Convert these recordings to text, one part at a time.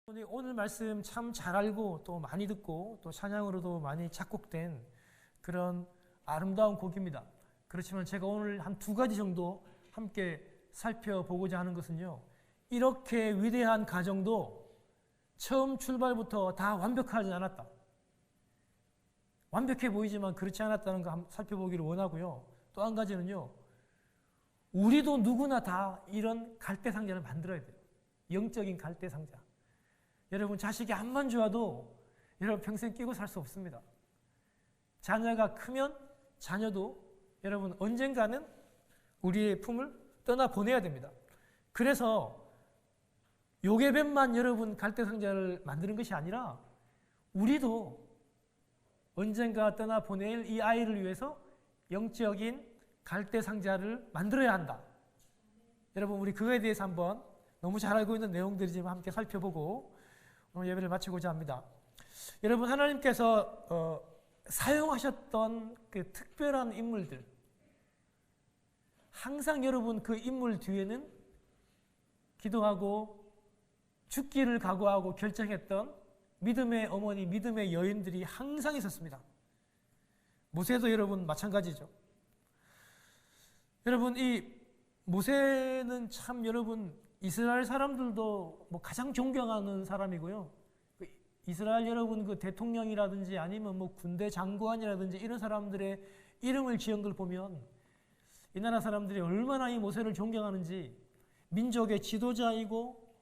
오늘 말씀 참 잘 알고 또 많이 듣고 또 찬양으로도 많이 작곡된 그런 아름다운 곡입니다. 그렇지만 제가 오늘 한 두 가지 정도 함께 살펴보고자 하는 것은요, 이렇게 위대한 가정도 처음 출발부터 다 완벽하지 않았다. 완벽해 보이지만 그렇지 않았다는 거 한번 살펴보기를 원하고요. 또 한 가지는요, 우리도 누구나 다 이런 갈대상자를 만들어야 돼요. 영적인 갈대상자. 여러분, 자식이 암만 좋아도 여러분 평생 끼고 살 수 없습니다. 자녀가 크면 자녀도 여러분 언젠가는 우리의 품을 떠나보내야 됩니다. 그래서 요괴뱀만 여러분 갈대상자를 만드는 것이 아니라 우리도 언젠가 떠나보낼 이 아이를 위해서 영적인 갈대상자를 만들어야 한다. 여러분, 우리 그거에 대해서 한번 너무 잘 알고 있는 내용들이지만 함께 살펴보고 오늘 예배를 마치고자 합니다. 여러분, 하나님께서 사용하셨던 그 특별한 인물들, 항상 여러분 그 인물 뒤에는 기도하고 죽기를 각오하고 결정했던 믿음의 어머니, 믿음의 여인들이 항상 있었습니다. 모세도 여러분 마찬가지죠. 여러분, 이 모세는 참 여러분 이스라엘 사람들도 뭐 가장 존경하는 사람이고요. 이스라엘 여러분 그 대통령이라든지 아니면 뭐 군대 장관이라든지 이런 사람들의 이름을 지은 걸 보면 이 나라 사람들이 얼마나 이 모세를 존경하는지, 민족의 지도자이고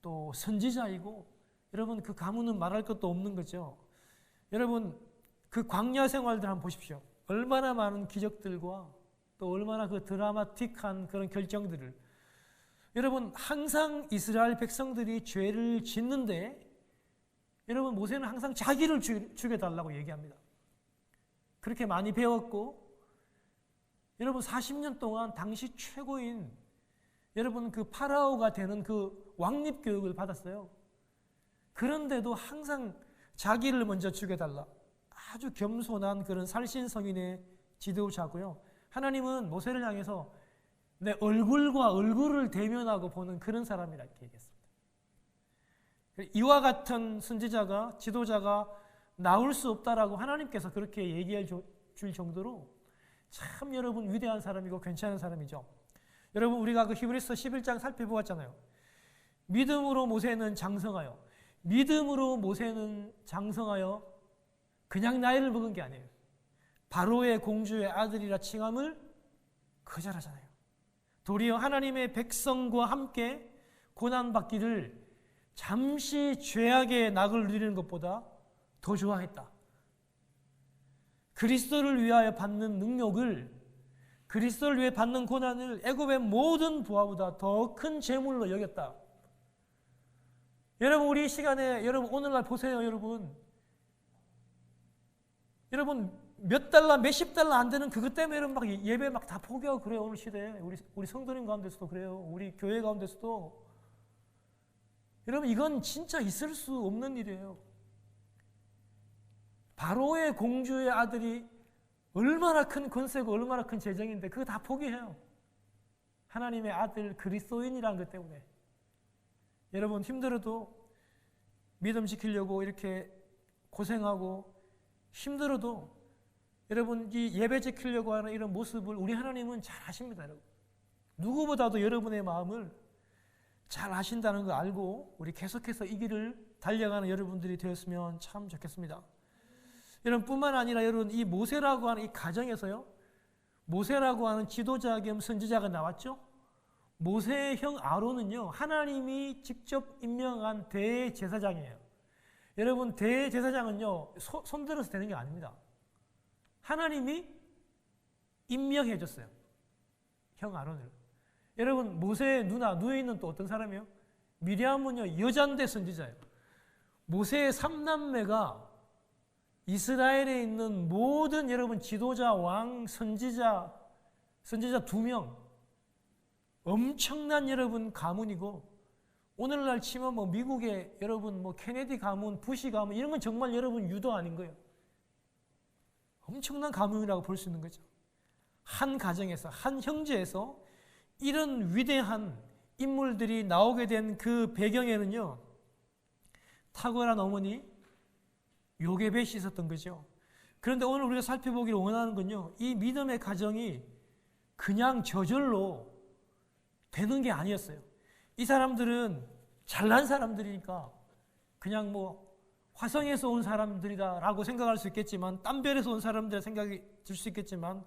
또 선지자이고, 여러분 그 가문은 말할 것도 없는 거죠. 여러분 그 광야 생활들 한번 보십시오. 얼마나 많은 기적들과 또 얼마나 그 드라마틱한 그런 결정들을, 여러분 항상 이스라엘 백성들이 죄를 짓는데 여러분 모세는 항상 자기를 죽여달라고 얘기합니다. 그렇게 많이 배웠고 여러분 40년 동안 당시 최고인 여러분 그 파라오가 되는 그 왕립 교육을 받았어요. 그런데도 항상 자기를 먼저 죽여달라. 아주 겸손한 그런 살신성인의 지도자고요. 하나님은 모세를 향해서 내 얼굴과 얼굴을 대면하고 보는 그런 사람이라 이렇게 얘기했습니다. 이와 같은 선지자가, 지도자가 나올 수 없다라고 하나님께서 그렇게 얘기해 줄 정도로 참 여러분 위대한 사람이고 괜찮은 사람이죠. 여러분, 우리가 그 히브리서 11장 살펴보았잖아요. 믿음으로 모세는 장성하여, 믿음으로 모세는 장성하여 그냥 나이를 먹은 게 아니에요. 바로의 공주의 아들이라 칭함을 거절하잖아요. 도리어 하나님의 백성과 함께 고난받기를 잠시 죄악의 낙을 누리는 것보다 더 좋아했다. 그리스도를 위하여 받는 능력을, 그리스도를 위해 받는 고난을 애굽의 모든 부하보다 더 큰 재물로 여겼다. 여러분, 우리 시간에 여러분 오늘날 보세요. 여러분 몇 달러, 몇십 달러 안 되는 그것 때문에 여러분 막 예배 막 다 포기하고 그래요. 오늘 시대에 우리 성도님 가운데서도 그래요. 우리 교회 가운데서도. 여러분, 이건 진짜 있을 수 없는 일이에요. 바로의 공주의 아들이 얼마나 큰 권세고 얼마나 큰 재정인데 그거 다 포기해요. 하나님의 아들 그리스도인이라는 것 때문에. 여러분, 힘들어도 믿음 지키려고 이렇게 고생하고 힘들어도 여러분 이 예배 지키려고 하는 이런 모습을 우리 하나님은 잘 아십니다. 여러분, 누구보다도 여러분의 마음을 잘 아신다는 거 알고 우리 계속해서 이 길을 달려가는 여러분들이 되었으면 참 좋겠습니다. 여러분, 뿐만 아니라 여러분 이 모세라고 하는 이 가정에서요, 모세라고 하는 지도자 겸 선지자가 나왔죠. 모세의 형 아론은요, 하나님이 직접 임명한 대제사장이에요. 여러분, 대제사장은요 손들어서 되는 게 아닙니다. 하나님이 임명해 줬어요, 형 아론을. 여러분, 모세의 누이는 또 어떤 사람이에요? 미리암은요 여잔대 선지자예요. 모세의 3남매가 이스라엘에 있는 모든 여러분 지도자, 왕, 선지자 2명, 엄청난 여러분 가문이고, 오늘날 치면 뭐 미국의 여러분 뭐 케네디 가문, 부시 가문 이런 건 정말 여러분 유도 아닌 거예요. 엄청난 가문이라고 볼 수 있는 거죠. 한 가정에서, 한 형제에서 이런 위대한 인물들이 나오게 된 그 배경에는요, 탁월한 어머니 요게벳이 있었던 거죠. 그런데 오늘 우리가 살펴보기를 원하는 건요, 이 믿음의 가정이 그냥 저절로 되는 게 아니었어요. 이 사람들은 잘난 사람들이니까 그냥 뭐 화성에서 온 사람들이다라고 생각할 수 있겠지만, 딴별에서 온 사람들 생각이 들 수 있겠지만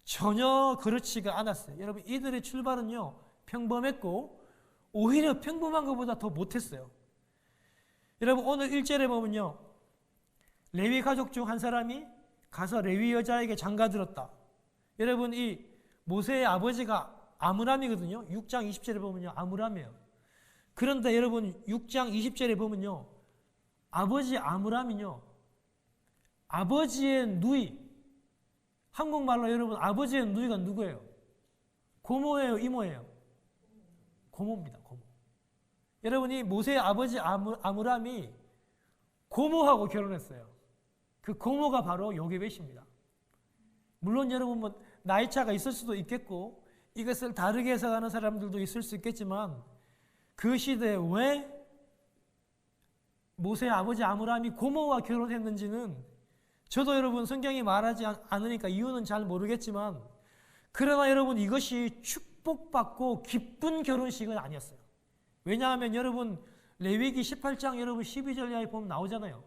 전혀 그렇지가 않았어요. 여러분, 이들의 출발은요 평범했고 오히려 평범한 것보다 더 못했어요. 여러분, 오늘 1절에 보면요, 레위 가족 중 한 사람이 가서 레위 여자에게 장가들었다. 여러분, 이 모세의 아버지가 아므람이거든요. 6장 20절에 보면요, 아므람이에요. 그런데 여러분, 6장 20절에 보면요, 아버지 아므람이요, 아버지의 누이, 한국말로 여러분 아버지의 누이가 누구예요? 고모예요, 이모예요? 고모입니다. 고모. 여러분이 모세의 아버지 아므람이 고모하고 결혼했어요. 그 고모가 바로 요게벳입니다. 물론 여러분 뭐 나이 차가 있을 수도 있겠고 이것을 다르게 해석하는 사람들도 있을 수 있겠지만, 그 시대에 왜 모세의 아버지 아므람이 고모와 결혼했는지는 저도 여러분 성경이 말하지 않으니까 이유는 잘 모르겠지만, 그러나 여러분 이것이 축복받고 기쁜 결혼식은 아니었어요. 왜냐하면 여러분 레위기 18장 여러분 12절에 보면 나오잖아요.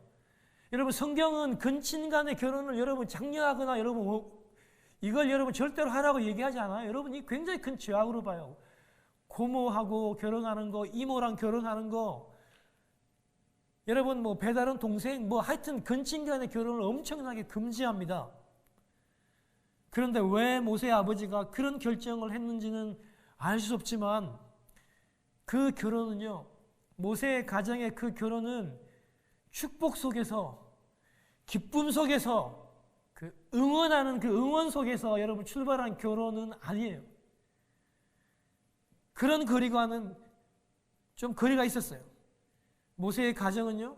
여러분 성경은 근친 간의 결혼을 여러분 장려하거나 여러분 이걸 여러분 절대로 하라고 얘기하지 않아요. 여러분 이 굉장히 큰 죄악으로 봐요. 고모하고 결혼하는 거, 이모랑 결혼하는 거, 여러분 뭐 배다른 동생, 뭐 하여튼 근친 간의 결혼을 엄청나게 금지합니다. 그런데 왜 모세의 아버지가 그런 결정을 했는지는 알 수 없지만, 그 결혼은요, 모세의 가정의 그 결혼은 축복 속에서, 기쁨 속에서, 그 응원하는 그 응원 속에서 여러분 출발한 결혼은 아니에요. 그런 거리와는 좀 거리가 있었어요. 모세의 가정은요,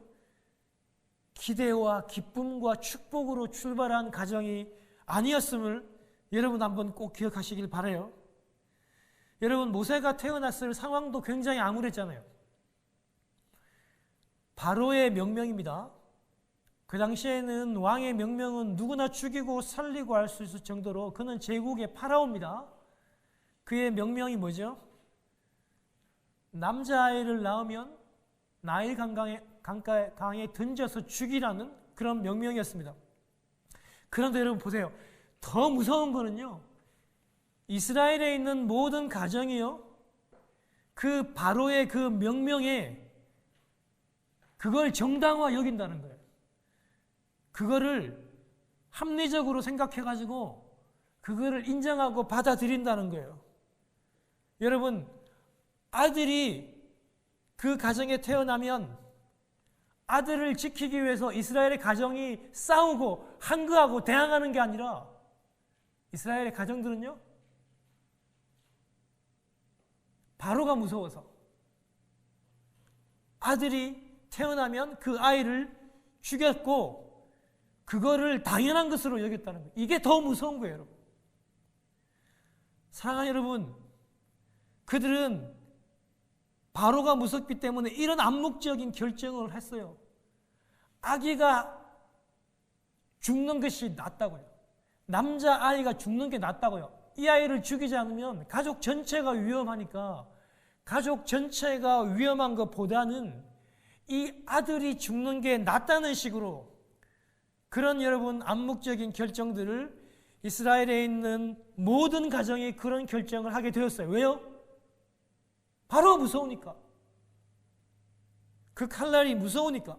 기대와 기쁨과 축복으로 출발한 가정이 아니었음을 여러분 한번 꼭 기억하시길 바라요. 여러분, 모세가 태어났을 상황도 굉장히 암울했잖아요. 바로의 명명입니다. 그 당시에는 왕의 명명은 누구나 죽이고 살리고 할 수 있을 정도로 그는 제국의 파라오입니다. 그의 명명이 뭐죠? 남자아이를 낳으면 나일 강가에 던져서 죽이라는 그런 명명이었습니다. 그런데 여러분 보세요. 더 무서운 거는요, 이스라엘에 있는 모든 가정이요, 그 바로의 그 명명에 그걸 정당화 여긴다는 거예요. 그거를 합리적으로 생각해가지고 그거를 인정하고 받아들인다는 거예요. 여러분, 아들이 그 가정에 태어나면 아들을 지키기 위해서 이스라엘의 가정이 싸우고 항거하고 대항하는 게 아니라, 이스라엘의 가정들은요, 바로가 무서워서 아들이 태어나면 그 아이를 죽였고 그거를 당연한 것으로 여겼다는 거예요. 이게 더 무서운 거예요, 여러분. 사랑하는 여러분, 그들은 바로가 무섭기 때문에 이런 암묵적인 결정을 했어요. 아기가 죽는 것이 낫다고요. 남자아이가 죽는 게 낫다고요. 이 아이를 죽이지 않으면 가족 전체가 위험하니까, 가족 전체가 위험한 것보다는 이 아들이 죽는 게 낫다는 식으로, 그런 여러분 암묵적인 결정들을 이스라엘에 있는 모든 가정이 그런 결정을 하게 되었어요. 왜요? 바로 무서우니까. 그 칼날이 무서우니까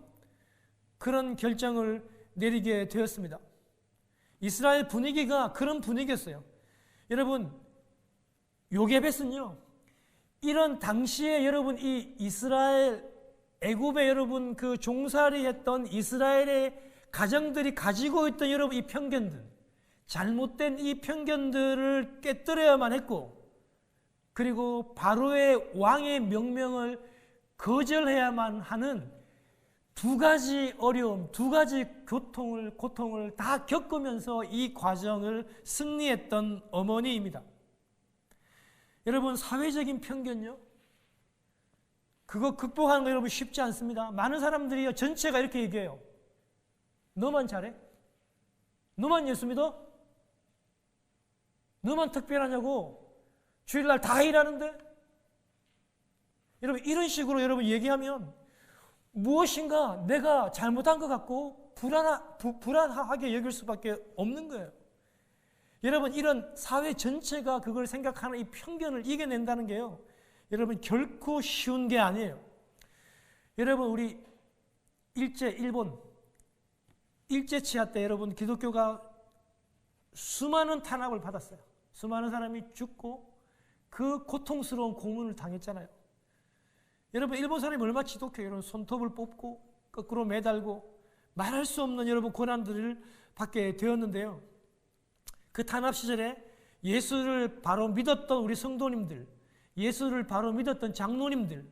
그런 결정을 내리게 되었습니다. 이스라엘 분위기가 그런 분위기였어요. 여러분, 요게벳은요, 이런 당시에 여러분 이 이스라엘 애굽에 여러분 그 종살이 했던 이스라엘의 가정들이 가지고 있던 여러분 이 편견들, 잘못된 이 편견들을 깨뜨려야만 했고, 그리고 바로의 왕의 명명을 거절해야만 하는 두 가지 어려움, 두 가지 고통을 다 겪으면서 이 과정을 승리했던 어머니입니다. 여러분, 사회적인 편견요, 그거 극복하는 거 여러분 쉽지 않습니다. 많은 사람들이 전체가 이렇게 얘기해요. 너만 잘해? 너만 예수 믿어? 너만 특별하냐고? 주일날 다 일하는데? 여러분 이런 식으로 여러분 얘기하면 무엇인가 내가 잘못한 것 같고 불안하게 여길 수밖에 없는 거예요. 여러분 이런 사회 전체가 그걸 생각하는 이 편견을 이겨낸다는 게요, 여러분 결코 쉬운 게 아니에요. 여러분 우리 일본 일제치하 때 여러분 기독교가 수많은 탄압을 받았어요. 수많은 사람이 죽고 그 고통스러운 고문을 당했잖아요. 여러분 일본 사람이 얼마나 지독해요. 여러분 손톱을 뽑고 거꾸로 매달고 말할 수 없는 여러분 고난들을 받게 되었는데요. 그 탄압 시절에 예수를 바로 믿었던 우리 성도님들, 예수를 바로 믿었던 장로님들,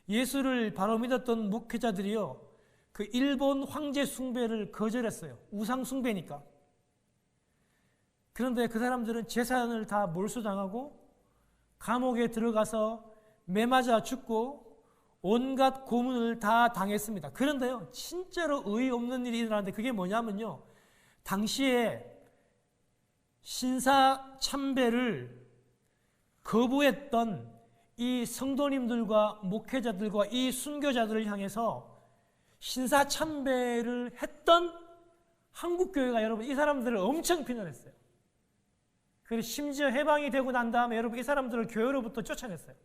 예수를 바로 믿었던 목회자들이요, 그 일본 황제 숭배를 거절했어요. 우상 숭배니까. 그런데 그 사람들은 재산을 다 몰수당하고 감옥에 들어가서 매 맞아 죽고 온갖 고문을 다 당했습니다. 그런데요, 진짜로 의의 없는 일이 일어나는데 그게 뭐냐면요, 당시에 신사 참배를 거부했던 이 성도님들과 목회자들과 이 순교자들을 향해서 신사 참배를 했던 한국교회가 여러분 이 사람들을 엄청 비난했어요. 그리고 심지어 해방이 되고 난 다음에 여러분 이 사람들을 교회로부터 쫓아냈어요.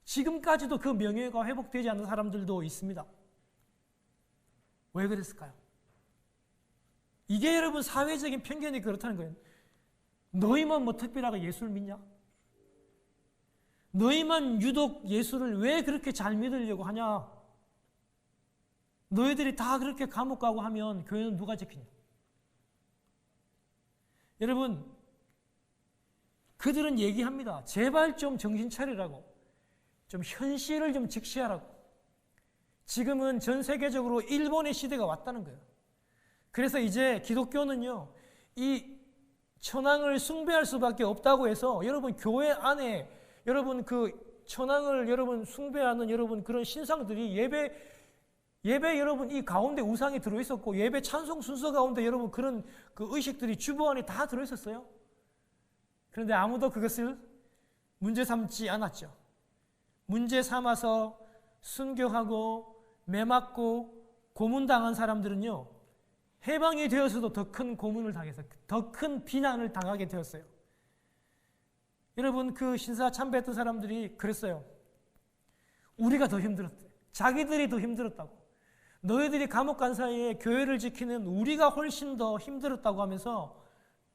지금까지도 그 명예가 회복되지 않는 사람들도 있습니다. 왜 그랬을까요? 이게 여러분 사회적인 편견이 그렇다는 거예요. 너희만 뭐 특별하게 예수를 믿냐? 너희만 유독 예수를 왜 그렇게 잘 믿으려고 하냐? 너희들이 다 그렇게 감옥 가고 하면 교회는 누가 지키냐? 여러분, 그들은 얘기합니다. 제발 좀 정신 차리라고. 좀 현실을 좀 직시하라고. 지금은 전 세계적으로 일본의 시대가 왔다는 거예요. 그래서 이제 기독교는요, 이 천황을 숭배할 수밖에 없다고 해서 여러분 교회 안에 여러분 그 천황을 여러분 숭배하는 여러분 그런 신상들이 예배 여러분 이 가운데 우상이 들어있었고 예배 찬송 순서 가운데 여러분 그런 그 의식들이 주보 안에 다 들어있었어요. 그런데 아무도 그것을 문제 삼지 않았죠. 문제 삼아서 순교하고 매맞고 고문당한 사람들은요, 해방이 되어서도 더 큰 고문을 당해서 더 큰 비난을 당하게 되었어요. 여러분 그 신사 참배했던 사람들이 그랬어요. 우리가 더 힘들었대. 자기들이 더 힘들었다고. 너희들이 감옥 간 사이에 교회를 지키는 우리가 훨씬 더 힘들었다고 하면서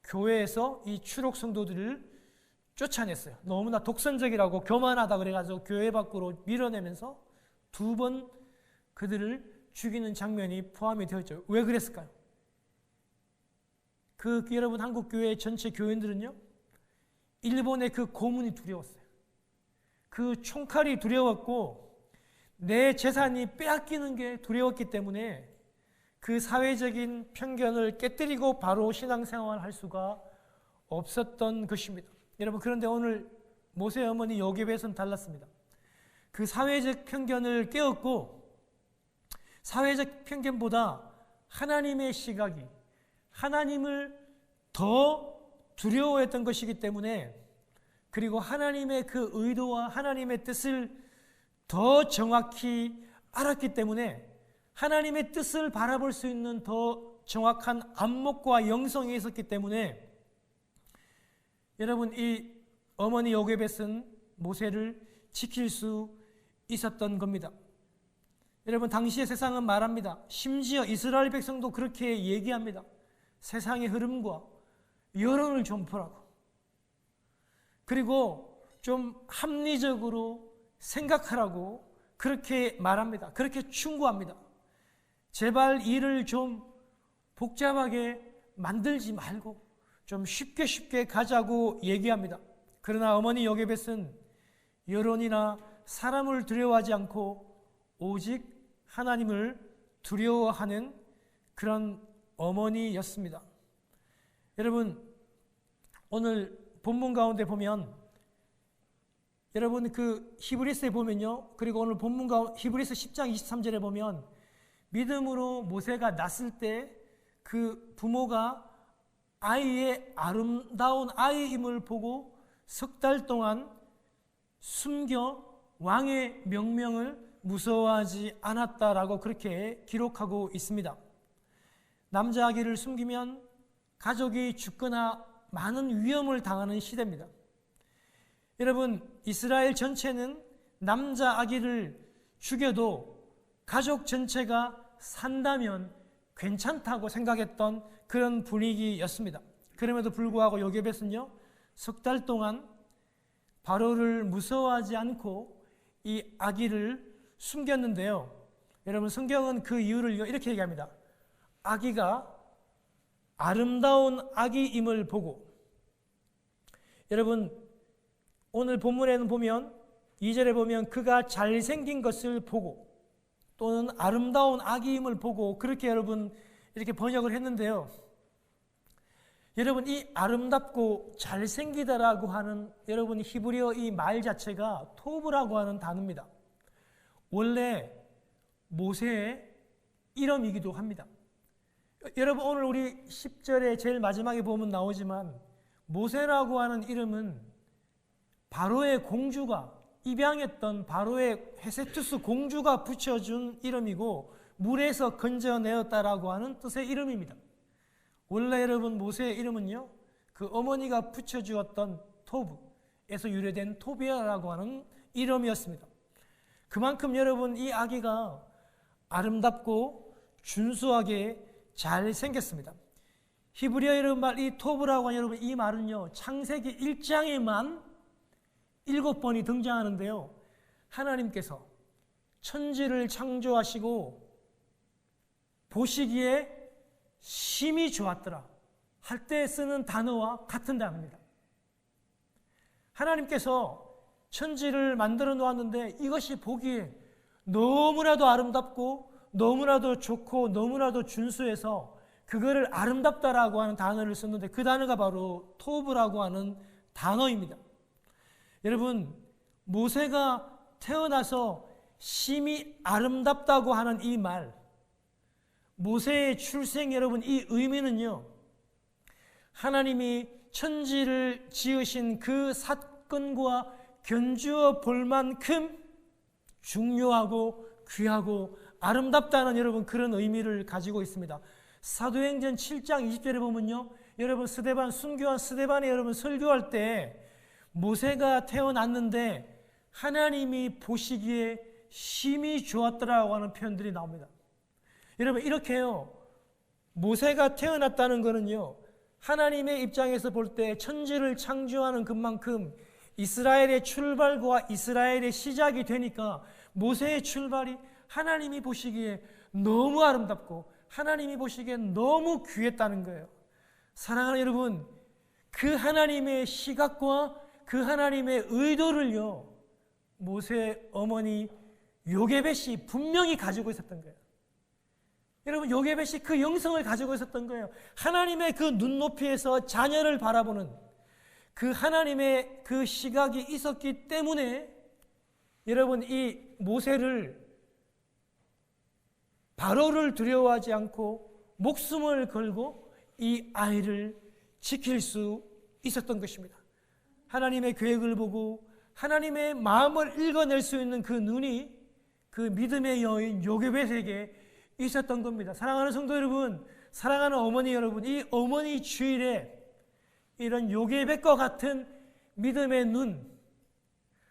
교회에서 이 추록 성도들을 쫓아냈어요. 너무나 독선적이라고 교만하다 그래가지고 교회 밖으로 밀어내면서 2번 그들을 죽이는 장면이 포함이 되었죠. 왜 그랬을까요? 여러분 한국 교회 전체 교인들은요, 일본의 그 고문이 두려웠어요. 그 총칼이 두려웠고 내 재산이 빼앗기는 게 두려웠기 때문에 그 사회적인 편견을 깨뜨리고 바로 신앙생활을 할 수가 없었던 것입니다. 여러분 그런데 오늘 모세 어머니 요괴벳은 달랐습니다. 그 사회적 편견을 깨었고 사회적 편견보다 하나님의 시각이 하나님을 더 두려워했던 것이기 때문에, 그리고 하나님의 그 의도와 하나님의 뜻을 더 정확히 알았기 때문에 하나님의 뜻을 바라볼 수 있는 더 정확한 안목과 영성이 있었기 때문에 여러분 이 어머니 요괴벳은 모세를 지킬 수 있었던 겁니다. 여러분 당시의 세상은 말합니다. 심지어 이스라엘 백성도 그렇게 얘기합니다. 세상의 흐름과 여론을 좀 보라고. 그리고 좀 합리적으로 생각하라고 그렇게 말합니다. 그렇게 충고합니다. 제발 일을 좀 복잡하게 만들지 말고 좀 쉽게 가자고 얘기합니다. 그러나 어머니 요괴벳은 여론이나 사람을 두려워하지 않고 오직 하나님을 두려워하는 그런 어머니였습니다. 여러분 오늘 본문 가운데 보면 여러분 그 히브리서에 보면요, 그리고 오늘 본문가 히브리서 10장 23절에 보면 믿음으로 모세가 낳았을 때 그 부모가 아이의 아름다운 아이임을 보고 석 달 동안 숨겨 왕의 명명을 무서워하지 않았다라고 그렇게 기록하고 있습니다. 남자 아기를 숨기면 가족이 죽거나 많은 위험을 당하는 시대입니다. 여러분, 이스라엘 전체는 남자 아기를 죽여도 가족 전체가 산다면 괜찮다고 생각했던 그런 분위기였습니다. 그럼에도 불구하고 요게벳은요, 석 달 동안 바로를 무서워하지 않고 이 아기를 숨겼는데요. 여러분, 성경은 그 이유를 이렇게 얘기합니다. 아기가 아름다운 아기임을 보고, 여러분 오늘 본문에는 보면 2절에 보면 그가 잘생긴 것을 보고 또는 아름다운 아기임을 보고, 그렇게 여러분 이렇게 번역을 했는데요. 여러분, 이 아름답고 잘생기다라고 하는 여러분 히브리어 이 말 자체가 토브라고 하는 단어입니다. 원래 모세의 이름이기도 합니다. 여러분, 오늘 우리 10절에 제일 마지막에 보면 나오지만 모세라고 하는 이름은 바로의 공주가, 입양했던 바로의 헤세투스 공주가 붙여준 이름이고 물에서 건져내었다라고 하는 뜻의 이름입니다. 원래 여러분 모세의 이름은요, 그 어머니가 붙여주었던 토브에서 유래된 토비아라고 하는 이름이었습니다. 그만큼 여러분 이 아기가 아름답고 준수하게 잘 생겼습니다. 히브리어 여러분 말 이 토브라고 하는 여러분 이 말은요, 창세기 1장에만 7번이 등장하는데요. 하나님께서 천지를 창조하시고 보시기에 심히 좋았더라 할 때 쓰는 단어와 같은 단어입니다. 하나님께서 천지를 만들어 놓았는데 이것이 보기에 너무나도 아름답고 너무나도 좋고 너무나도 준수해서 그거를 아름답다라고 하는 단어를 썼는데 그 단어가 바로 토브라고 하는 단어입니다. 여러분, 모세가 태어나서 심히 아름답다고 하는 이 말, 모세의 출생, 여러분 이 의미는요, 하나님이 천지를 지으신 그 사건과 견주어 볼 만큼 중요하고 귀하고 아름답다는 여러분 그런 의미를 가지고 있습니다. 사도행전 7장 20절에 보면요, 여러분 순교한 스데반이 여러분 설교할 때 모세가 태어났는데 하나님이 보시기에 심히 좋았더라고 하는 표현들이 나옵니다. 여러분 이렇게요, 모세가 태어났다는 것은요, 하나님의 입장에서 볼 때 천지를 창조하는 그만큼 이스라엘의 출발과 이스라엘의 시작이 되니까 모세의 출발이 하나님이 보시기에 너무 아름답고 하나님이 보시기에 너무 귀했다는 거예요. 사랑하는 여러분, 그 하나님의 시각과 그 하나님의 의도를요, 모세의 어머니 요게벳이 분명히 가지고 있었던 거예요. 여러분, 요게벳이 그 영성을 가지고 있었던 거예요. 하나님의 그 눈높이에서 자녀를 바라보는 그 하나님의 그 시각이 있었기 때문에 여러분 이 모세를 바로를 두려워하지 않고 목숨을 걸고 이 아이를 지킬 수 있었던 것입니다. 하나님의 계획을 보고 하나님의 마음을 읽어낼 수 있는 그 눈이 그 믿음의 여인 요게벳에게 있었던 겁니다. 사랑하는 성도 여러분, 사랑하는 어머니 여러분, 이 어머니 주일에 이런 요게벳과 같은 믿음의 눈,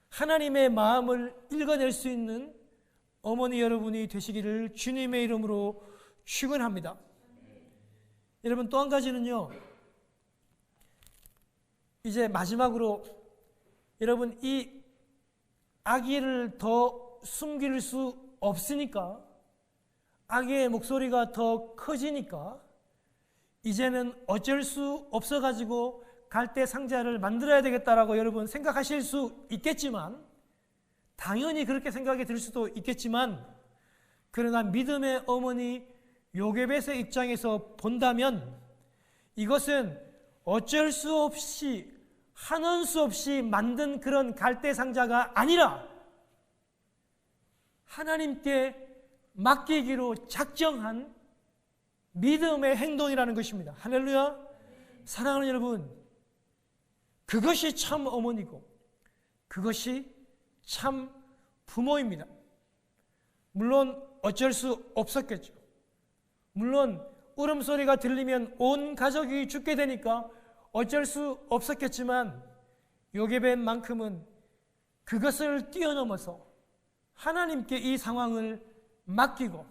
하나님의 마음을 읽어낼 수 있는 어머니 여러분이 되시기를 주님의 이름으로 축원합니다. 여러분, 또 한 가지는요, 이제 마지막으로 여러분 이 아기를 더 숨길 수 없으니까, 아기의 목소리가 더 커지니까 이제는 어쩔 수 없어가지고 갈대 상자를 만들어야 되겠다라고 여러분 생각하실 수 있겠지만, 당연히 그렇게 생각이 들 수도 있겠지만, 그러나 믿음의 어머니 요게벳의 입장에서 본다면 이것은 어쩔 수 없이 한원 수 없이 만든 그런 갈대 상자가 아니라 하나님께 맡기기로 작정한 믿음의 행동이라는 것입니다. 할렐루야. 사랑하는 여러분, 그것이 참 어머니고 그것이 참 부모입니다. 물론 어쩔 수 없었겠죠. 물론 울음소리가 들리면 온 가족이 죽게 되니까 어쩔 수 없었겠지만 요게벳만큼은 그것을 뛰어넘어서 하나님께 이 상황을 맡기고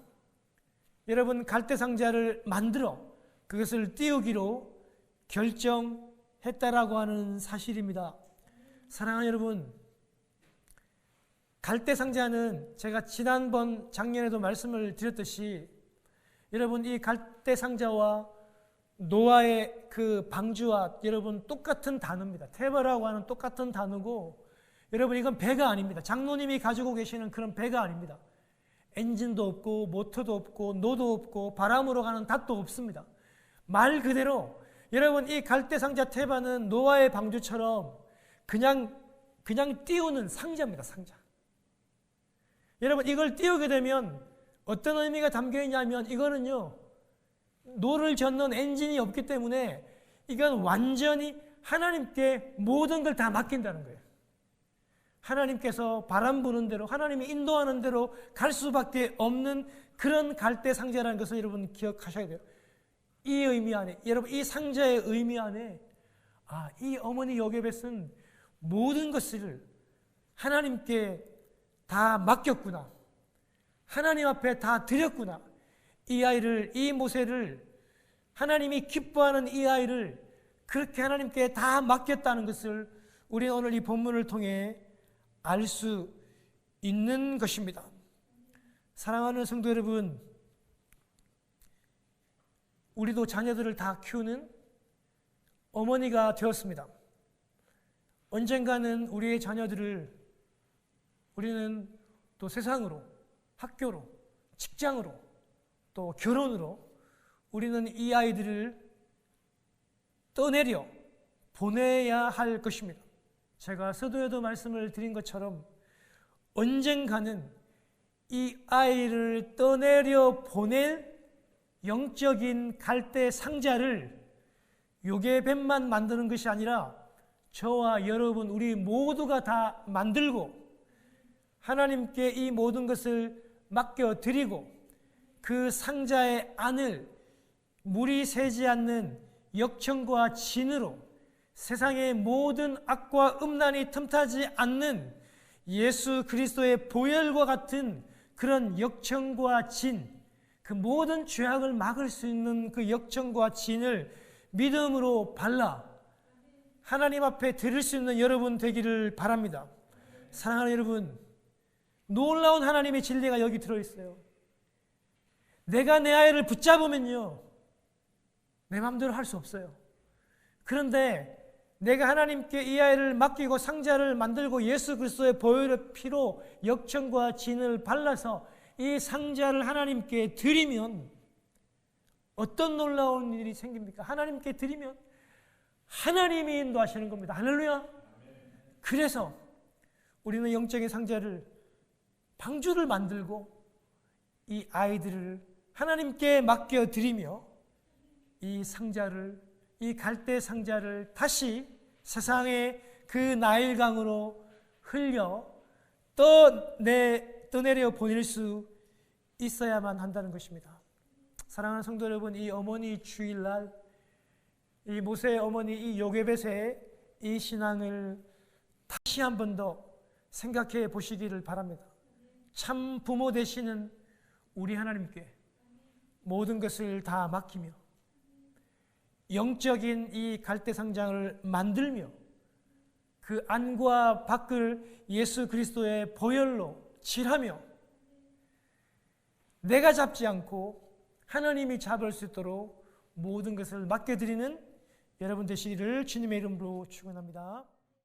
여러분 갈대상자를 만들어 그것을 띄우기로 결정했다라고 하는 사실입니다. 사랑하는 여러분, 갈대상자는 제가 지난번 작년에도 말씀을 드렸듯이 여러분 이 갈대상자와 노아의 그 방주와 여러분 똑같은 단어입니다. 테바라고 하는 똑같은 단어고 여러분 이건 배가 아닙니다. 장로님이 가지고 계시는 그런 배가 아닙니다. 엔진도 없고 모터도 없고 노도 없고 바람으로 가는 닷도 없습니다. 말 그대로 여러분 이 갈대상자 테바는 노아의 방주처럼 그냥 띄우는 상자입니다. 상자. 여러분 이걸 띄우게 되면 어떤 의미가 담겨 있냐면 이거는요 노를 젓는 엔진이 없기 때문에 이건 완전히 하나님께 모든 걸 다 맡긴다는 거예요. 하나님께서 바람 부는 대로 하나님이 인도하는 대로 갈 수밖에 없는 그런 갈대상자라는 것을 여러분 기억하셔야 돼요. 이 의미 안에 여러분 이 상자의 의미 안에 이 어머니 요게벳은 모든 것을 하나님께 다 맡겼구나. 하나님 앞에 다 드렸구나. 이 아이를, 이 모세를 하나님이 기뻐하는 이 아이를 그렇게 하나님께 다 맡겼다는 것을 우리는 오늘 이 본문을 통해 알 수 있는 것입니다. 사랑하는 성도 여러분, 우리도 자녀들을 다 키우는 어머니가 되었습니다. 언젠가는 우리의 자녀들을 우리는 또 세상으로, 학교로, 직장으로, 또 결혼으로 우리는 이 아이들을 떠내려 보내야 할 것입니다. 제가 서두에도 말씀을 드린 것처럼 언젠가는 이 아이를 떠내려 보낼 영적인 갈대 상자를 요게벳만 만드는 것이 아니라 저와 여러분 우리 모두가 다 만들고 하나님께 이 모든 것을 맡겨드리고 그 상자의 안을 물이 새지 않는 역청과 진으로 세상의 모든 악과 음란이 틈타지 않는 예수 그리스도의 보혈과 같은 그런 역청과 진, 그 모든 죄악을 막을 수 있는 그 역청과 진을 믿음으로 발라 하나님 앞에 드릴 수 있는 여러분 되기를 바랍니다. 사랑하는 여러분, 놀라운 하나님의 진리가 여기 들어있어요. 내가 내 아이를 붙잡으면요 내 마음대로 할 수 없어요. 그런데 내가 하나님께 이 아이를 맡기고 상자를 만들고 예수 그리스도의 보혈의 피로 역청과 진을 발라서 이 상자를 하나님께 드리면 어떤 놀라운 일이 생깁니까? 하나님께 드리면 하나님이 인도하시는 겁니다. 할렐루야. 그래서 우리는 영적인 상자를 방주를 만들고 이 아이들을 하나님께 맡겨드리며 이 상자를, 이 갈대 상자를 다시 세상의 그 나일강으로 흘려 떠내려 보낼 수 있어야만 한다는 것입니다. 사랑하는 성도 여러분, 이 어머니 주일날 이 모세의 어머니 이 요게벳의 이 신앙을 다시 한 번 더 생각해 보시기를 바랍니다. 참 부모 되시는 우리 하나님께 모든 것을 다 맡기며 영적인 이 갈대상장을 만들며 그 안과 밖을 예수 그리스도의 보혈로 칠하며 내가 잡지 않고 하나님이 잡을 수 있도록 모든 것을 맡겨드리는 여러분 되시기를 주님의 이름으로 축원합니다.